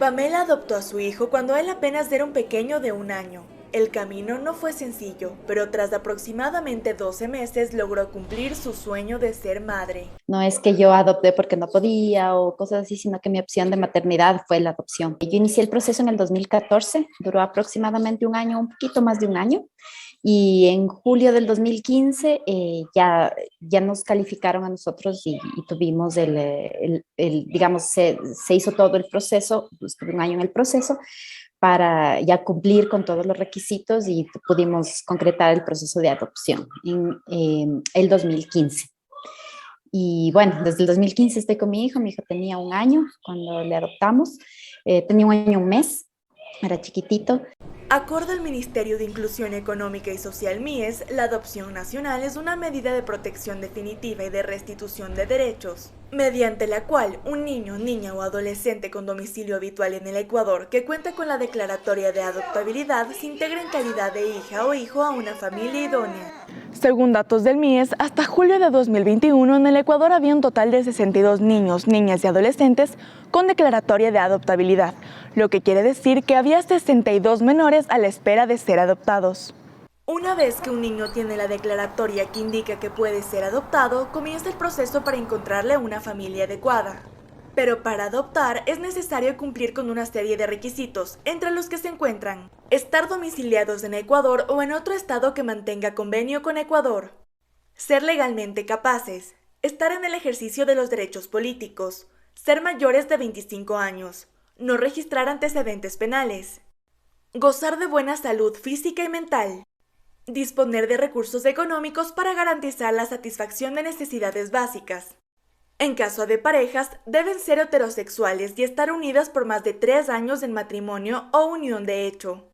Pamela adoptó a su hijo cuando él apenas era un pequeño de 1 año. El camino no fue sencillo, pero tras aproximadamente 12 meses logró cumplir su sueño de ser madre. No es que yo adopté porque no podía o cosas así, sino que mi opción de maternidad fue la adopción. Yo inicié el proceso en el 2014, duró aproximadamente 1 año, un poquito más de 1 año, y en julio del 2015 ya nos calificaron a nosotros y tuvimos digamos, se hizo todo el proceso, estuve 1 año en el proceso para ya cumplir con todos los requisitos y pudimos concretar el proceso de adopción en el 2015. Y bueno, desde el 2015 estoy con mi hijo tenía 1 año cuando le adoptamos, tenía 1 año, 1 mes, era chiquitito. Acorde al Ministerio de Inclusión Económica y Social MIES, la adopción nacional es una medida de protección definitiva y de restitución de derechos, mediante la cual un niño, niña o adolescente con domicilio habitual en el Ecuador que cuenta con la declaratoria de adoptabilidad se integra en calidad de hija o hijo a una familia idónea. Según datos del MIES, hasta julio de 2021 en el Ecuador había un total de 62 niños, niñas y adolescentes con declaratoria de adoptabilidad, lo que quiere decir que había 62 menores a la espera de ser adoptados. Una vez que un niño tiene la declaratoria que indica que puede ser adoptado, comienza el proceso para encontrarle una familia adecuada. Pero para adoptar es necesario cumplir con una serie de requisitos, entre los que se encuentran estar domiciliados en Ecuador o en otro estado que mantenga convenio con Ecuador, ser legalmente capaces, estar en el ejercicio de los derechos políticos, ser mayores de 25 años, no registrar antecedentes penales, gozar de buena salud física y mental, disponer de recursos económicos para garantizar la satisfacción de necesidades básicas. En caso de parejas, deben ser heterosexuales y estar unidas por más de 3 años en matrimonio o unión de hecho.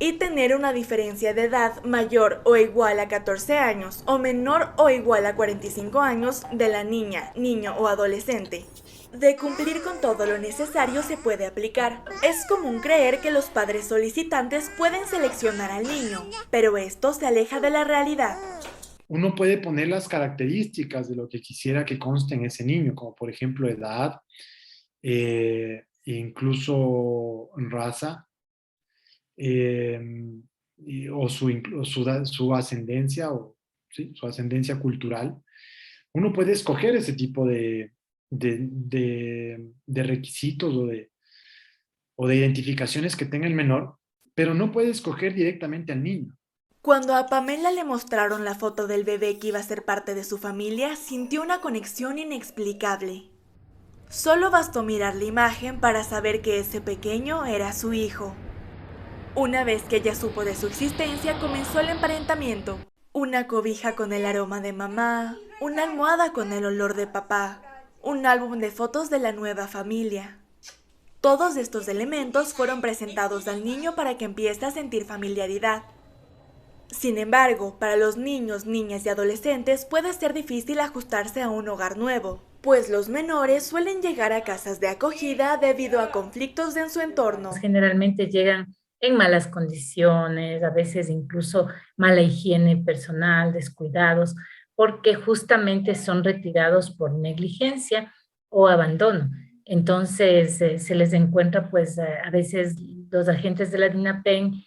Y tener una diferencia de edad mayor o igual a 14 años o menor o igual a 45 años de la niña, niño o adolescente. De cumplir con todo lo necesario se puede aplicar. Es común creer que los padres solicitantes pueden seleccionar al niño, pero esto se aleja de la realidad. Uno puede poner las características de lo que quisiera que conste en ese niño, como por ejemplo edad, incluso raza, o su ascendencia, o ¿sí? Su ascendencia cultural. Uno puede escoger ese tipo de requisitos o de identificaciones que tenga el menor, pero no puede escoger directamente al niño. Cuando a Pamela le mostraron la foto del bebé que iba a ser parte de su familia, sintió una conexión inexplicable. Solo bastó mirar la imagen para saber que ese pequeño era su hijo. Una vez que ella supo de su existencia, comenzó el emparentamiento. Una cobija con el aroma de mamá, una almohada con el olor de papá, un álbum de fotos de la nueva familia. Todos estos elementos fueron presentados al niño para que empiece a sentir familiaridad. Sin embargo, para los niños, niñas y adolescentes puede ser difícil ajustarse a un hogar nuevo, pues los menores suelen llegar a casas de acogida debido a conflictos en su entorno. Generalmente llegan en malas condiciones, a veces incluso mala higiene personal, descuidados, porque justamente son retirados por negligencia o abandono. Entonces se les encuentra pues a veces los agentes de la DINAPEN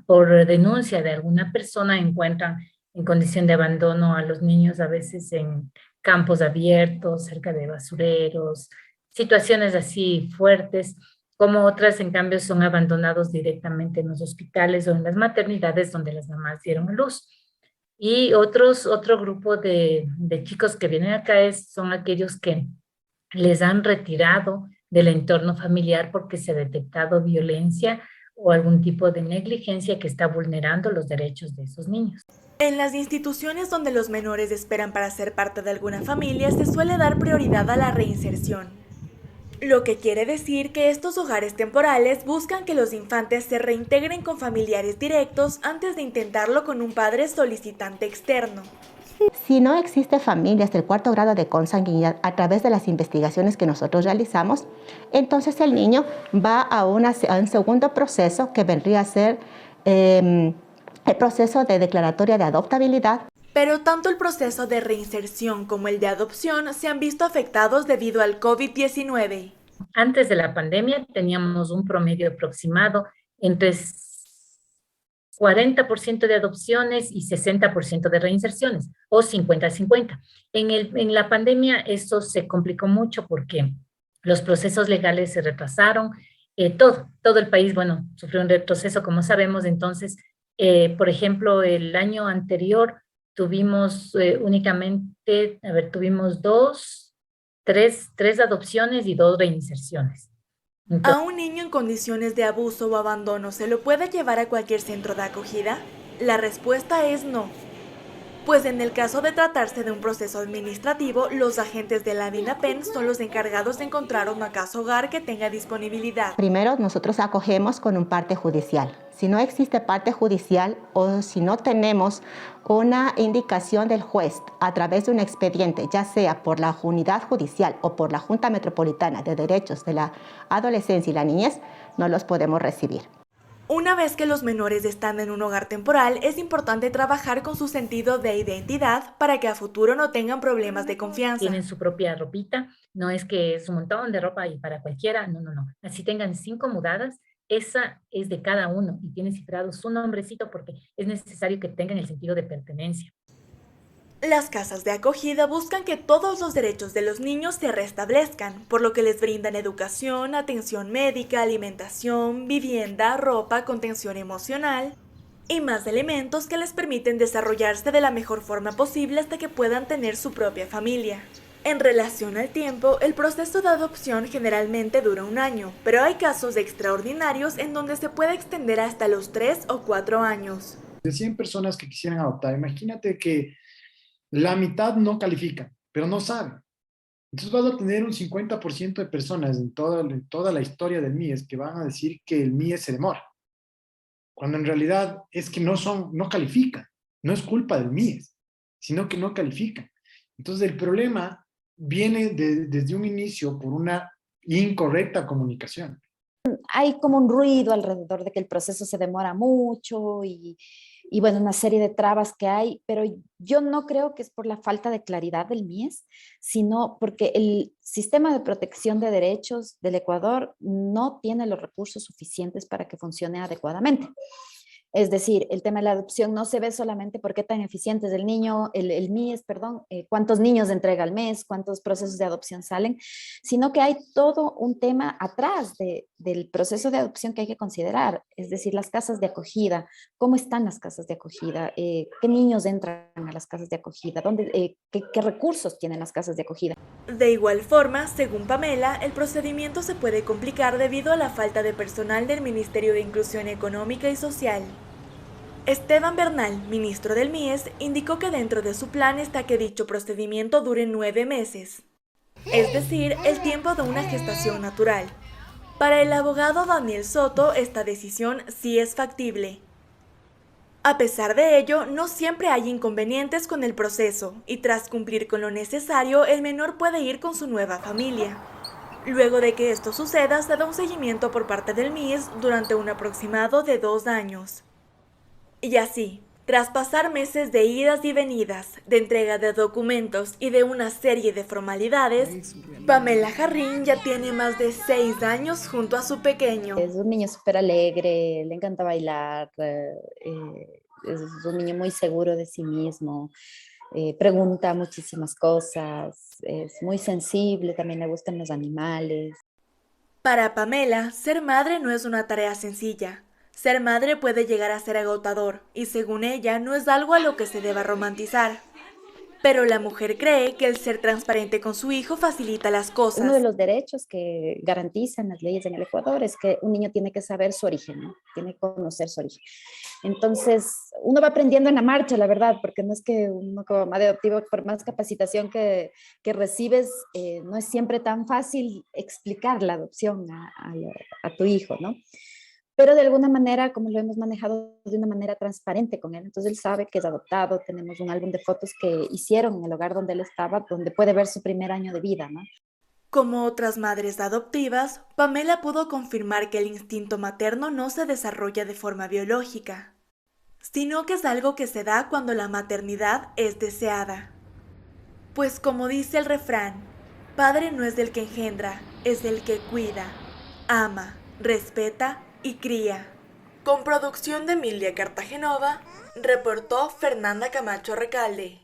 por denuncia de alguna persona encuentran en condición de abandono a los niños a veces en campos abiertos, cerca de basureros, situaciones así fuertes, como otras en cambio son abandonados directamente en los hospitales o en las maternidades donde las mamás dieron a luz. Y otro grupo de chicos que vienen acá son aquellos que les han retirado del entorno familiar porque se ha detectado violencia o algún tipo de negligencia que está vulnerando los derechos de esos niños. En las instituciones donde los menores esperan para ser parte de alguna familia se suele dar prioridad a la reinserción, lo que quiere decir que estos hogares temporales buscan que los infantes se reintegren con familiares directos antes de intentarlo con un padre solicitante externo. Si no existe familias del 4º grado de consanguinidad a través de las investigaciones que nosotros realizamos, entonces el niño va a un segundo proceso que vendría a ser el proceso de declaratoria de adoptabilidad. Pero tanto el proceso de reinserción como el de adopción se han visto afectados debido al COVID-19. Antes de la pandemia teníamos un promedio aproximado entre 40% de adopciones y 60% de reinserciones, o 50-50. En la pandemia eso se complicó mucho porque los procesos legales se retrasaron, todo el país, bueno, sufrió un retroceso, como sabemos. Entonces, por ejemplo, el año anterior tuvimos únicamente, tuvimos tres adopciones y 2 reinserciones. ¿A un niño en condiciones de abuso o abandono se lo puede llevar a cualquier centro de acogida? La respuesta es no. Pues en el caso de tratarse de un proceso administrativo, los agentes de la DINAPEN son los encargados de encontrar una casa hogar que tenga disponibilidad. Primero, nosotros acogemos con un parte judicial. Si no existe parte judicial o si no tenemos una indicación del juez a través de un expediente, ya sea por la unidad judicial o por la Junta Metropolitana de Derechos de la Adolescencia y la Niñez, no los podemos recibir. Una vez que los menores están en un hogar temporal, es importante trabajar con su sentido de identidad para que a futuro no tengan problemas de confianza. Tienen su propia ropita, no es que es un montón de ropa y para cualquiera, no. Así tengan 5 mudadas, esa es de cada uno y tiene cifrado su nombrecito porque es necesario que tengan el sentido de pertenencia. Las casas de acogida buscan que todos los derechos de los niños se restablezcan, por lo que les brindan educación, atención médica, alimentación, vivienda, ropa, contención emocional y más elementos que les permiten desarrollarse de la mejor forma posible hasta que puedan tener su propia familia. En relación al tiempo, el proceso de adopción generalmente dura 1 año, pero hay casos extraordinarios en donde se puede extender hasta los 3 o 4 años. De 100 personas que quisieran adoptar, imagínate que la mitad no califican, pero no saben. Entonces vas a tener un 50% de personas en toda la historia del MIES que van a decir que el MIES se demora, cuando en realidad es que no califican. No es culpa del MIES, sino que no califican. Entonces el problema viene desde un inicio por una incorrecta comunicación. Hay como un ruido alrededor de que el proceso se demora mucho y bueno, una serie de trabas que hay, pero yo no creo que es por la falta de claridad del MIES, sino porque el sistema de protección de derechos del Ecuador no tiene los recursos suficientes para que funcione adecuadamente. Es decir, el tema de la adopción no se ve solamente por qué tan eficiente es el MIES, cuántos niños entrega al mes, cuántos procesos de adopción salen, sino que hay todo un tema atrás del proceso de adopción que hay que considerar. Es decir, las casas de acogida, cómo están las casas de acogida, qué niños entran a las casas de acogida, qué recursos tienen las casas de acogida. De igual forma, según Pamela, el procedimiento se puede complicar debido a la falta de personal del Ministerio de Inclusión Económica y Social. Esteban Bernal, ministro del MIES, indicó que dentro de su plan está que dicho procedimiento dure 9 meses, es decir, el tiempo de una gestación natural. Para el abogado Daniel Soto, esta decisión sí es factible. A pesar de ello, no siempre hay inconvenientes con el proceso, y tras cumplir con lo necesario, el menor puede ir con su nueva familia. Luego de que esto suceda, se da un seguimiento por parte del MIES durante un aproximado de 2 años. Y así, tras pasar meses de idas y venidas, de entrega de documentos y de una serie de formalidades, Pamela Jarrín ya tiene más de 6 años junto a su pequeño. Es un niño súper alegre, le encanta bailar, es un niño muy seguro de sí mismo, pregunta muchísimas cosas, es muy sensible, también le gustan los animales. Para Pamela, ser madre no es una tarea sencilla. Ser madre puede llegar a ser agotador y, según ella, no es algo a lo que se deba romantizar. Pero la mujer cree que el ser transparente con su hijo facilita las cosas. Uno de los derechos que garantizan las leyes en el Ecuador es que un niño tiene que saber su origen, ¿no? Tiene que conocer su origen. Entonces, uno va aprendiendo en la marcha, la verdad, porque no es que uno como madre adoptiva, por más capacitación que recibes, no es siempre tan fácil explicar la adopción a tu hijo, ¿no? Pero de alguna manera, como lo hemos manejado de una manera transparente con él, entonces él sabe que es adoptado, tenemos un álbum de fotos que hicieron en el hogar donde él estaba, donde puede ver su primer año de vida, ¿no? Como otras madres adoptivas, Pamela pudo confirmar que el instinto materno no se desarrolla de forma biológica, sino que es algo que se da cuando la maternidad es deseada. Pues como dice el refrán, Padre no es del que engendra, es del que cuida, ama, respeta y cría. Con producción de Emilia Cartagenova, reportó Fernanda Camacho Recalde.